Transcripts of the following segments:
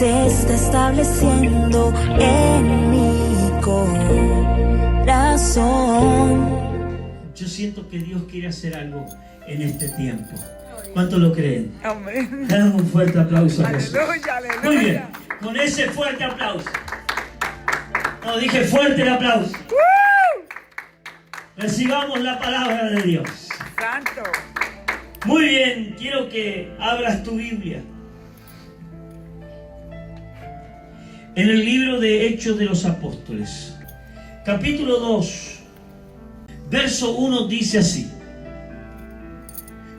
se está estableciendo en mi corazón. Yo siento que Dios quiere hacer algo en este tiempo. ¿Cuántos lo creen? Amén. Damos un fuerte aplauso a Jesús. Aleluya, aleluya. Muy bien, con ese fuerte aplauso. No, dije fuerte el aplauso. Recibamos la palabra de Dios. Santo. Muy bien, quiero que abras tu Biblia. En el libro de Hechos de los Apóstoles, capítulo 2, verso 1 dice así.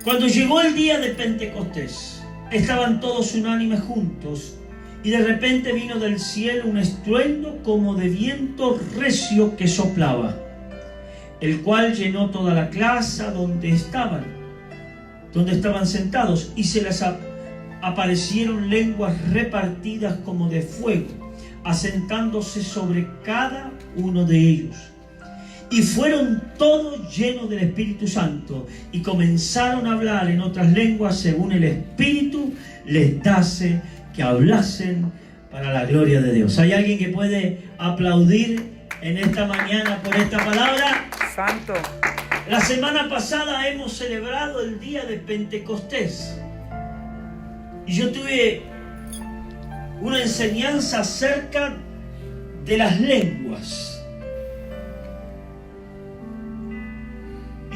Cuando llegó el día de Pentecostés, estaban todos unánimes juntos, y de repente vino del cielo un estruendo como de viento recio que soplaba, el cual llenó toda la plaza donde estaban sentados, y se les aparecieron lenguas repartidas como de fuego, asentándose sobre cada uno de ellos. Y fueron todos llenos del Espíritu Santo y comenzaron a hablar en otras lenguas según el Espíritu les dase que hablasen para la gloria de Dios. ¿Hay alguien que puede aplaudir en esta mañana por esta palabra? Santo. La semana pasada hemos celebrado el día de Pentecostés. Y yo tuve una enseñanza acerca de las lenguas.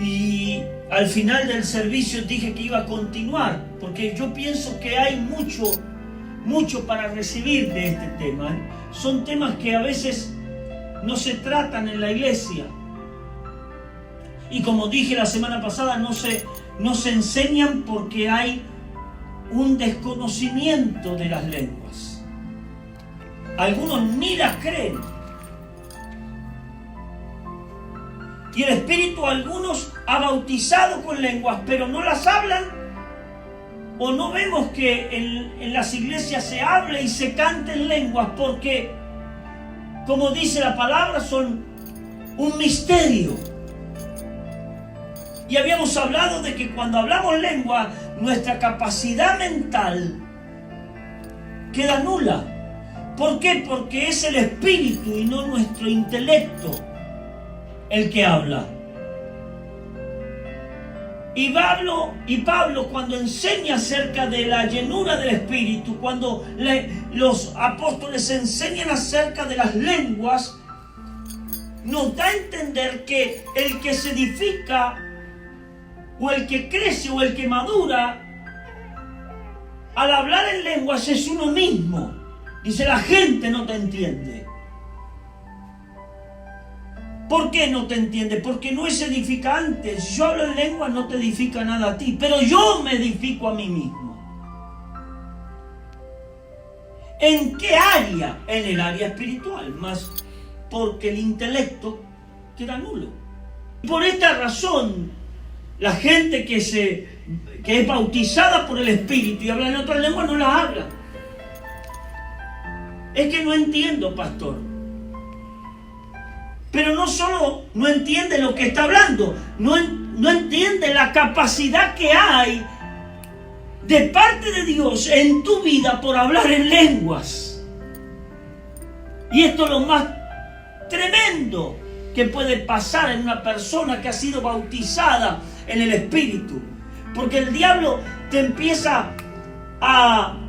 Y al final del servicio dije que iba a continuar, porque yo pienso que hay mucho para recibir de este tema. Son temas que a veces no se tratan en la iglesia. Y como dije la semana pasada, no se enseñan porque hay un desconocimiento de las lenguas. Algunos ni las creen. Y el Espíritu a algunos ha bautizado con lenguas, pero no las hablan. O no vemos que en las iglesias se hable y se cante en lenguas, porque, como dice la palabra, son un misterio. Y habíamos hablado de que cuando hablamos lengua, nuestra capacidad mental queda nula. ¿Por qué? Porque es el Espíritu y no nuestro intelecto el que habla. Y Pablo cuando enseña acerca de la llenura del Espíritu, cuando los apóstoles enseñan acerca de las lenguas, nos da a entender que el que se edifica, o el que crece, o el que madura, al hablar en lenguas es uno mismo. Dice, la gente no te entiende. ¿Por qué no te entiende? Porque no es edificante. Si yo hablo en lengua no te edifica nada a ti, pero yo me edifico a mí mismo. ¿En qué área? En el área espiritual, más porque el intelecto queda nulo. Por esta razón, la gente que es bautizada por el Espíritu y habla en otras lenguas no las habla. Es que no entiendo, pastor. Pero no solo no entiende lo que está hablando, no entiende la capacidad que hay de parte de Dios en tu vida por hablar en lenguas. Y esto es lo más tremendo que puede pasar en una persona que ha sido bautizada en el Espíritu. Porque el diablo te empieza a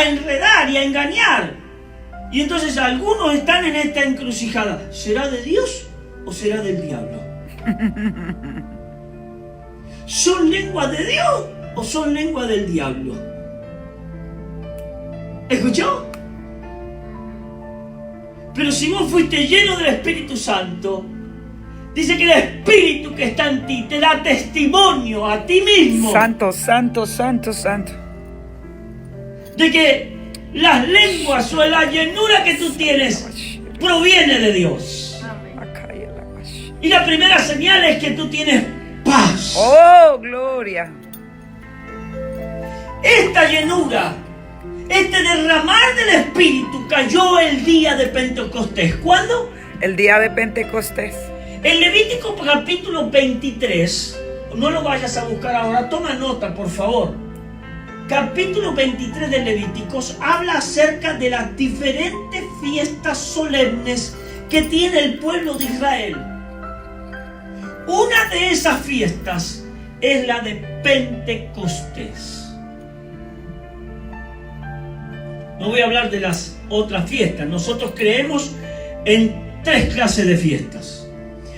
enredar y a engañar. Y entonces algunos están en esta encrucijada. ¿Será de Dios o será del diablo? ¿Son lenguas de Dios o son lenguas del diablo? ¿Escuchó? Pero si vos fuiste lleno del Espíritu Santo, dice que el Espíritu que está en ti te da testimonio a ti mismo. Santo, santo, santo, santo. De que las lenguas o la llenura que tú tienes proviene de Dios. Y la primera señal es que tú tienes paz. Oh, gloria. Esta llenura, este derramar del Espíritu cayó el día de Pentecostés. ¿Cuándo? El día de Pentecostés. En Levítico capítulo 23, no lo vayas a buscar ahora, toma nota por favor. capítulo 23 de Levíticos habla acerca de las diferentes fiestas solemnes que tiene el pueblo de Israel. Una de esas fiestas es la de Pentecostés. No voy a hablar de las otras fiestas. Nosotros creemos en 3 clases de fiestas.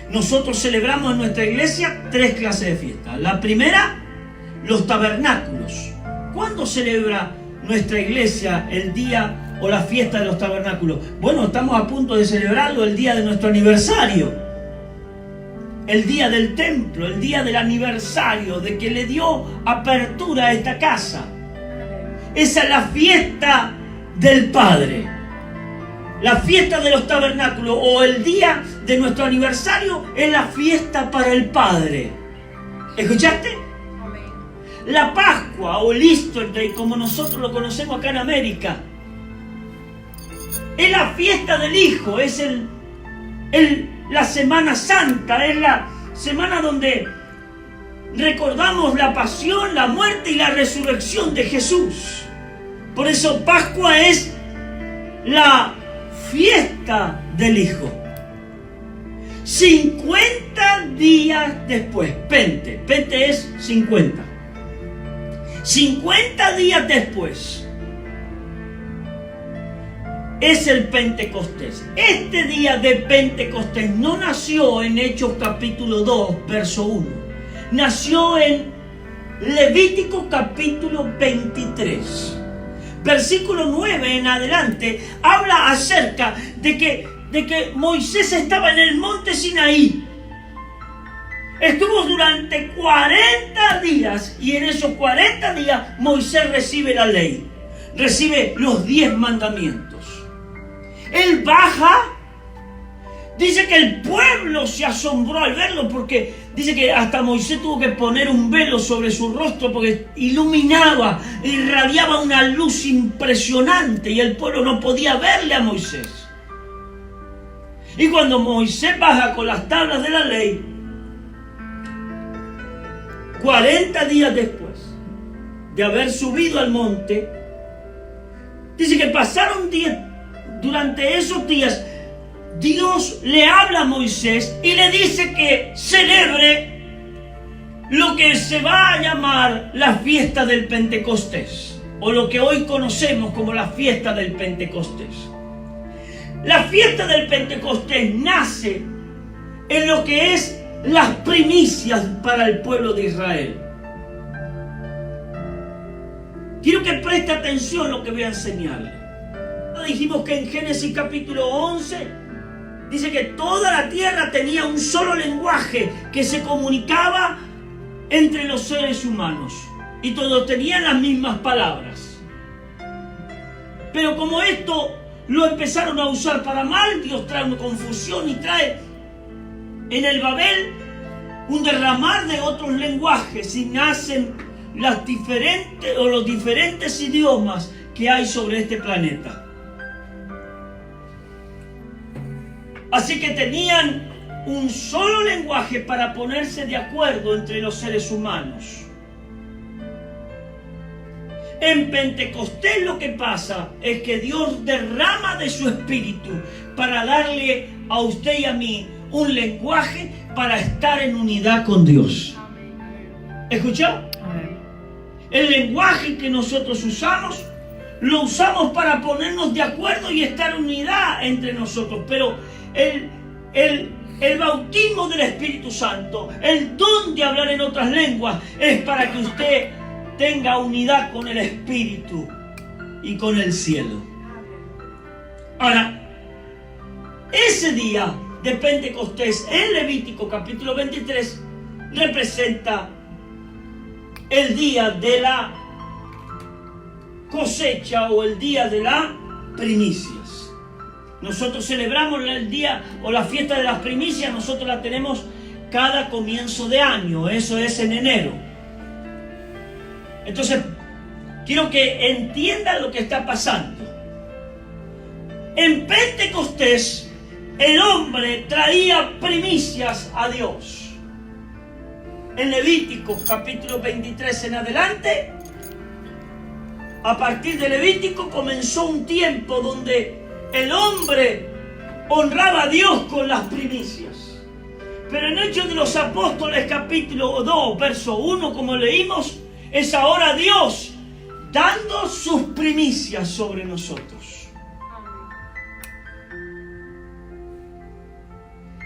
Nosotros celebramos en nuestra iglesia 3 clases de fiestas. La primera, los tabernáculos. ¿Cuándo celebra nuestra iglesia el día o la fiesta de los tabernáculos? Bueno, estamos a punto de celebrarlo el día de nuestro aniversario. El día del templo, el día del aniversario, de que le dio apertura a esta casa. Esa es la fiesta del Padre. La fiesta de los tabernáculos o el día de nuestro aniversario es la fiesta para el Padre. ¿Escuchaste? La Pascua o el Easter Day, como nosotros lo conocemos acá en América, es la fiesta del Hijo, es la Semana Santa, es la semana donde recordamos la pasión, la muerte y la resurrección de Jesús. Por eso Pascua es la fiesta del Hijo. 50 días después, Pente es 50. 50 días después es el Pentecostés. Este día de Pentecostés no nació en Hechos capítulo 2, verso 1. Nació en Levítico capítulo 23. Versículo 9 en adelante habla acerca de que Moisés estaba en el monte Sinaí. Estuvo durante 40 días y en esos 40 días Moisés recibe la ley, recibe los 10 mandamientos. Él baja, dice que el pueblo se asombró al verlo porque dice que hasta Moisés tuvo que poner un velo sobre su rostro porque iluminaba, irradiaba una luz impresionante y el pueblo no podía verle a Moisés. Y cuando Moisés baja con las tablas de la ley, 40 días después de haber subido al monte, dice que pasaron días. Durante esos días, Dios le habla a Moisés y le dice que celebre lo que se va a llamar la fiesta del Pentecostés, o lo que hoy conocemos como la fiesta del Pentecostés. La fiesta del Pentecostés nace en lo que es las primicias para el pueblo de Israel. Quiero que preste atención a lo que voy a enseñarle. Dijimos que en Génesis capítulo 11 dice que toda la tierra tenía un solo lenguaje que se comunicaba entre los seres humanos y todos tenían las mismas palabras. Pero como esto lo empezaron a usar para mal, Dios trae una confusión y trae en el Babel un derramar de otros lenguajes y nacen los diferentes idiomas que hay sobre este planeta. Así que tenían un solo lenguaje para ponerse de acuerdo entre los seres humanos. En Pentecostés lo que pasa es que Dios derrama de su espíritu para darle a usted y a mí un lenguaje para estar en unidad con Dios. ¿Escuchó? El lenguaje que nosotros usamos, lo usamos para ponernos de acuerdo y estar en unidad entre nosotros. Pero el bautismo del Espíritu Santo, el don de hablar en otras lenguas, es para que usted tenga unidad con el Espíritu y con el cielo. Ahora, ese día de Pentecostés en Levítico capítulo 23 representa el día de la cosecha o el día de las primicias. Nosotros celebramos el día o la fiesta de las primicias, nosotros la tenemos cada comienzo de año, eso es en enero. Entonces, quiero que entiendan lo que está pasando. En Pentecostés, el hombre traía primicias a Dios. En Levítico capítulo 23 en adelante, a partir de Levítico comenzó un tiempo donde el hombre honraba a Dios con las primicias. Pero en Hechos de los Apóstoles capítulo 2, verso 1, como leímos, es ahora Dios dando sus primicias sobre nosotros.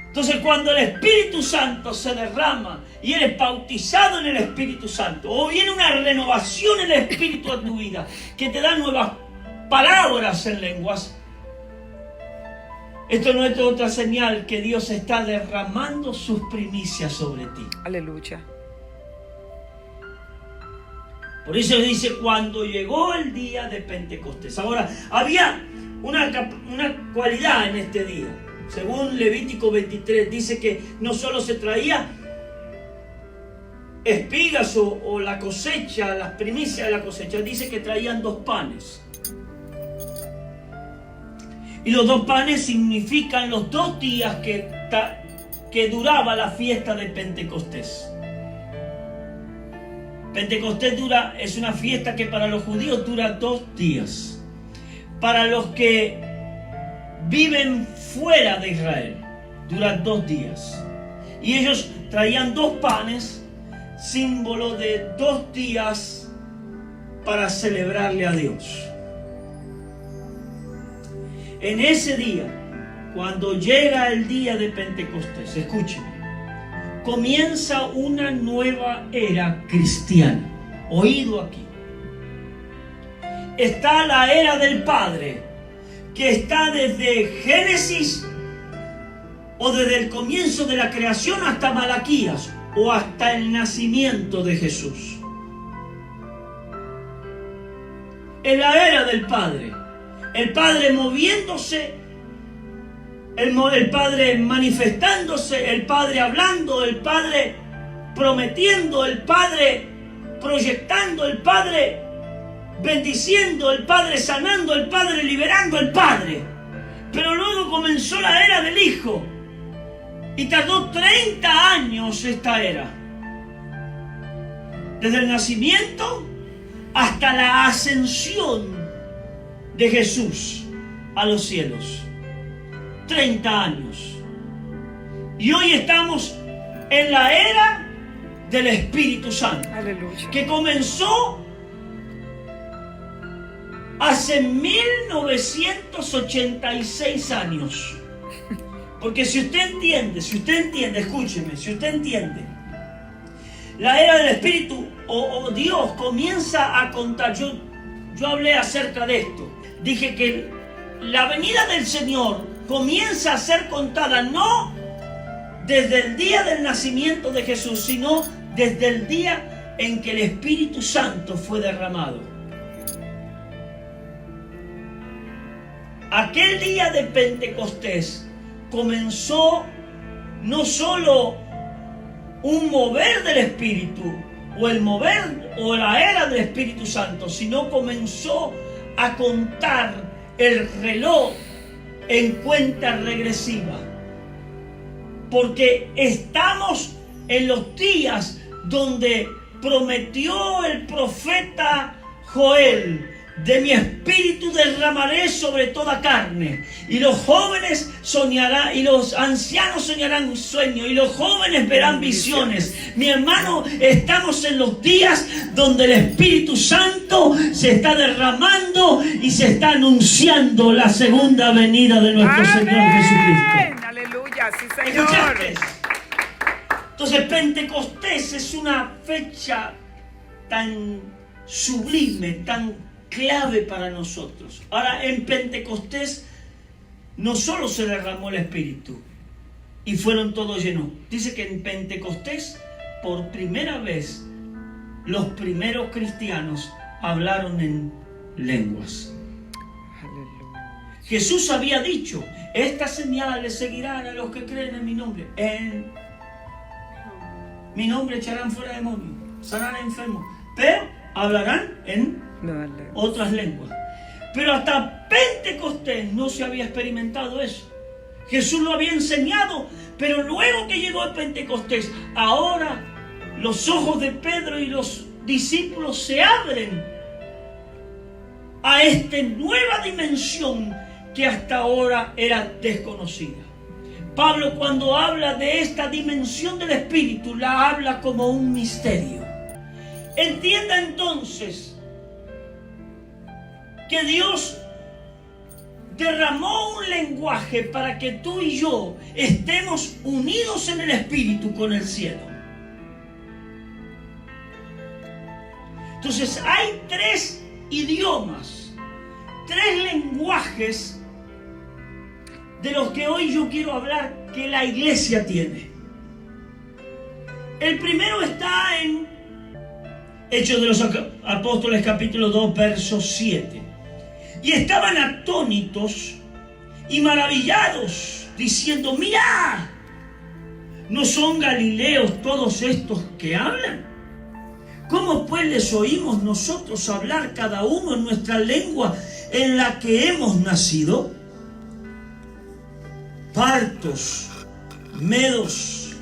Entonces, cuando el Espíritu Santo se derrama y eres bautizado en el Espíritu Santo, o viene una renovación en el Espíritu a tu vida, que te da nuevas palabras en lenguas, esto no es otra señal que Dios está derramando sus primicias sobre ti. Aleluya. Por eso dice, cuando llegó el día de Pentecostés. Ahora, había una cualidad en este día. Según Levítico 23, dice que no solo se traía espigas o la cosecha, las primicias de la cosecha, dice que traían 2 panes. Y los 2 panes significan los 2 días que duraba la fiesta de Pentecostés. Pentecostés es una fiesta que para los judíos dura 2 días. Para los que viven fuera de Israel, dura 2 días. Y ellos traían 2 panes, símbolo de 2 días para celebrarle a Dios. En ese día, cuando llega el día de Pentecostés, escúcheme, comienza una nueva era cristiana. Oído aquí. Está la era del Padre, que está desde Génesis o desde el comienzo de la creación hasta Malaquías o hasta el nacimiento de Jesús. Es la era del Padre. El Padre moviéndose, el Padre manifestándose, el Padre hablando, el Padre prometiendo, el Padre proyectando, el Padre bendiciendo, el Padre sanando, el Padre liberando, el Padre. Pero luego comenzó la era del Hijo y tardó 30 años esta era. Desde el nacimiento hasta la ascensión de Jesús a los cielos. 30 años. Y hoy estamos en la era del Espíritu Santo. Aleluya. Que comenzó hace 1986 años. Porque si usted entiende, escúcheme, si usted entiende, la era del Espíritu o Dios comienza a contar. Yo hablé acerca de esto. Dije que la venida del Señor comienza a ser contada no desde el día del nacimiento de Jesús, sino desde el día en que el Espíritu Santo fue derramado. Aquel día de Pentecostés comenzó no solo un mover del Espíritu o el mover o la era del Espíritu Santo, sino comenzó a contar el reloj en cuenta regresiva. Porque estamos en los días donde prometió el profeta Joel: de mi espíritu derramaré sobre toda carne, y los jóvenes soñarán, y los ancianos soñarán sueños, y los jóvenes verán visiones. Mi hermano, estamos en los días donde el Espíritu Santo se está derramando y se está anunciando la segunda venida de nuestro Amén. Señor Jesucristo. Aleluya, sí, Señor. ¿Escuchaste? Entonces, Pentecostés es una fecha tan sublime, tan clave para nosotros. Ahora, en Pentecostés no solo se derramó el Espíritu y fueron todos llenos. Dice que en Pentecostés, por primera vez, los primeros cristianos hablaron en lenguas. Aleluya. Jesús había dicho: estas señales seguirán a los que creen en mi nombre. En mi nombre echarán fuera demonios, sanarán enfermos, pero hablarán en otras lenguas. Pero hasta Pentecostés no se había experimentado eso. Jesús lo había enseñado, pero luego que llegó el Pentecostés, ahora los ojos de Pedro y los discípulos se abren a esta nueva dimensión que hasta ahora era desconocida. Pablo, cuando habla de esta dimensión del Espíritu, la habla como un misterio. Entienda entonces que Dios derramó un lenguaje para que tú y yo estemos unidos en el Espíritu con el cielo. Entonces hay 3 idiomas, 3 lenguajes de los que hoy yo quiero hablar que la iglesia tiene. El primero está en Hechos de los Apóstoles capítulo 2 verso 7. Y estaban atónitos y maravillados, diciendo: mirad, ¿no son galileos todos estos que hablan? ¿Cómo pues les oímos nosotros hablar cada uno en nuestra lengua en la que hemos nacido? Partos, medos,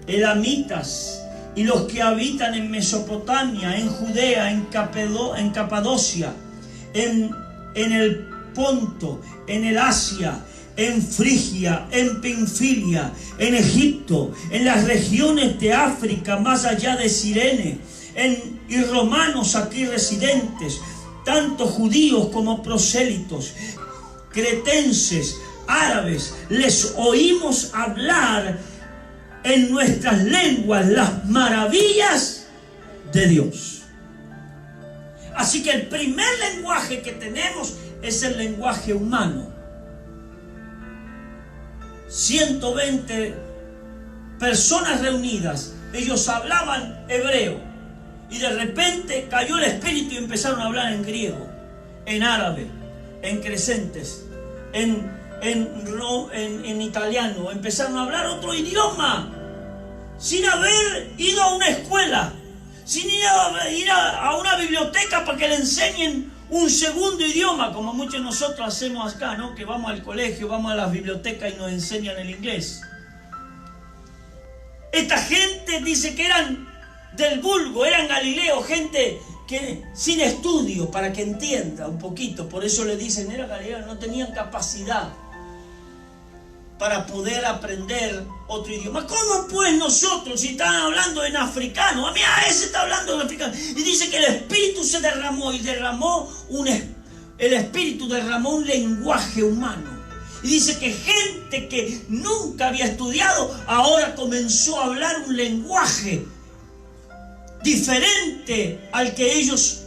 elamitas y los que habitan en Mesopotamia, en Judea, en Capadocia, en el Ponto, en el Asia, en Frigia, en Pinfilia, en Egipto, en las regiones de África, más allá de Cirene, y romanos aquí residentes, tanto judíos como prosélitos, cretenses, árabes, les oímos hablar en nuestras lenguas las maravillas de Dios. Así que el primer lenguaje que tenemos es el lenguaje humano. 120 personas reunidas, ellos hablaban hebreo y de repente cayó el Espíritu y empezaron a hablar en griego, en árabe, en crecentes, en italiano, empezaron a hablar otro idioma sin haber ido a una escuela, sin ir a una biblioteca para que le enseñen un segundo idioma, como muchos de nosotros hacemos acá, ¿no? Que vamos al colegio, vamos a las bibliotecas y nos enseñan el inglés. Esta gente dice que eran del vulgo, eran galileos, gente que sin estudio, para que entienda un poquito, por eso le dicen era galileo, no tenían capacidad para poder aprender otro idioma. ¿Cómo pues nosotros, si están hablando en africano? A mí ese está hablando en africano. Y dice que el Espíritu se derramó y el Espíritu derramó un lenguaje humano. Y dice que gente que nunca había estudiado, ahora comenzó a hablar un lenguaje diferente al que ellos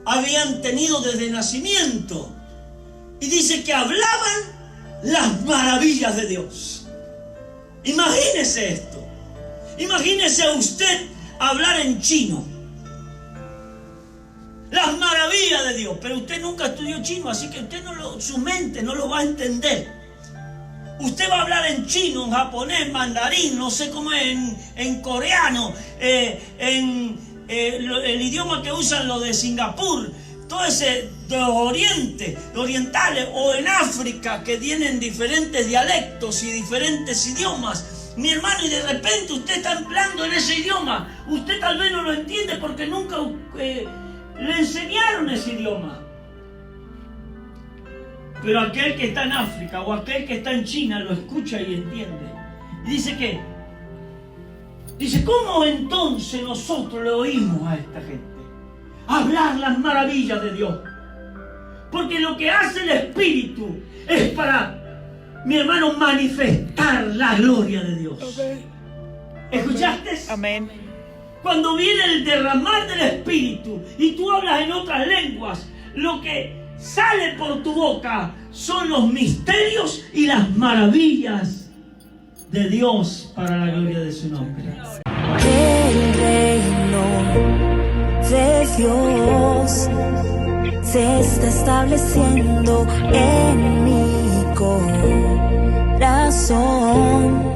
habían tenido desde nacimiento. Y dice que hablaban las maravillas de Dios. Imagínese esto. Imagínese usted hablar en chino. Las maravillas de Dios. Pero usted nunca estudió chino, así que usted su mente no lo va a entender. Usted va a hablar en chino, en japonés, mandarín, no sé cómo es, en coreano, el idioma que usan los de Singapur, todo ese de Oriente, de orientales, o en África, que tienen diferentes dialectos y diferentes idiomas. Mi hermano, y de repente usted está hablando en ese idioma. Usted tal vez no lo entiende porque nunca le enseñaron ese idioma. Pero aquel que está en África o aquel que está en China lo escucha y entiende. Y dice, ¿cómo entonces nosotros le oímos a esta gente hablar las maravillas de Dios? Porque lo que hace el Espíritu es para, mi hermano, manifestar la gloria de Dios. ¿Escuchaste? Amén. Cuando viene el derramar del Espíritu y tú hablas en otras lenguas, lo que sale por tu boca son los misterios y las maravillas de Dios para la gloria de su nombre. El reino de Dios se está estableciendo en mi corazón.